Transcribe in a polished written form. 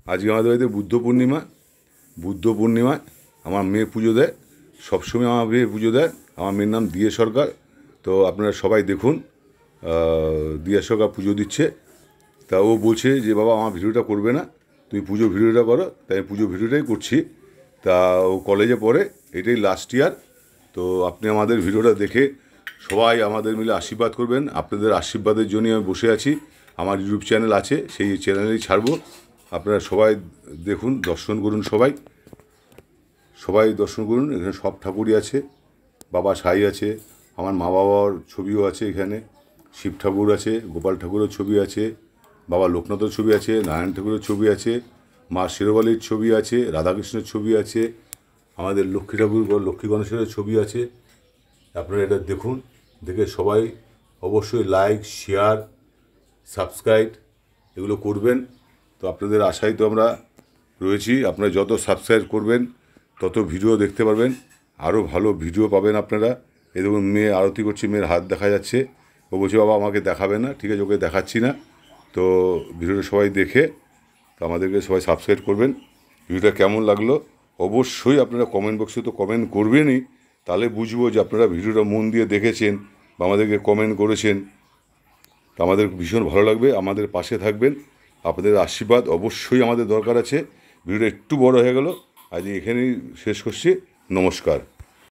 আজকে আমাদের বাড়িতে বুদ্ধ পূর্ণিমায় আমার মেয়ে পুজো দেয়, সবসময় আমার মেয়ে পুজো দেয়। আমার মেয়ের নাম দিয়া সরকার। তো আপনারা সবাই দেখুন, দিয়া সরকার পুজো দিচ্ছে। তা ও বলছে যে বাবা আমার ভিডিওটা করবে না, তুমি পুজো ভিডিওটা করো। তাই পুজো ভিডিওটাই করছি। তা ও কলেজে পড়ে, এটাই লাস্ট ইয়ার। তো আপনি আমাদের ভিডিওটা দেখে সবাই আমাদের মিলে আশীর্বাদ করবেন। আপনাদের আশীর্বাদের জন্যই আমি বসে আছি। আমার ইউটিউব চ্যানেল আছে, সেই চ্যানেলেই ছাড়বো। আপনারা সবাই দেখুন, দর্শন করুন। সবাই দর্শন করুন। এখানে সব ঠাকুরই আছে, বাবা সাই আছে, আমার মা বাবার ছবিও আছে এখানে, শিব ঠাকুর আছে, গোপাল ঠাকুরের ছবি আছে, বাবা লোকনাথের ছবি আছে, নারায়ণ ঠাকুরের ছবি আছে, মা শেরবালির ছবি আছে, রাধাকৃষ্ণের ছবি আছে, আমাদের লক্ষ্মী ঠাকুর লক্ষ্মী গণেশের ছবি আছে। আপনারা এটা দেখুন, দেখে সবাই অবশ্যই লাইক, শেয়ার, সাবস্ক্রাইব এগুলো করবেন। তো আপনাদের আশায় তো আমরা রয়েছি। আপনারা যত সাবস্ক্রাইব করবেন তত ভিডিও দেখতে পারবেন, আরও ভালো ভিডিও পাবেন আপনারা। এই দেখুন, মেয়ে আরতি করছে, মেয়ের হাত দেখা যাচ্ছে। ও বলছে বাবা আমাকে দেখাবে না। ঠিক আছে, ওকে দেখাচ্ছি না। তো ভিডিওটা সবাই দেখে তো আমাদেরকে সবাই সাবস্ক্রাইব করবেন। ভিডিওটা কেমন লাগলো অবশ্যই আপনারা কমেন্ট বক্সে তো কমেন্ট করবেনই, তাহলে বুঝবো যে আপনারা ভিডিওটা মন দিয়ে দেখেছেন বা আমাদেরকে কমেন্ট করেছেন। তো আমাদের ভীষণ ভালো লাগবে। আমাদের পাশে থাকবেন, আপনাদের আশীর্বাদ অবশ্যই আমাদের দরকার আছে। ভিডিওটা একটু বড় হয়ে গেল, আজ এখানেই শেষ করছি। নমস্কার।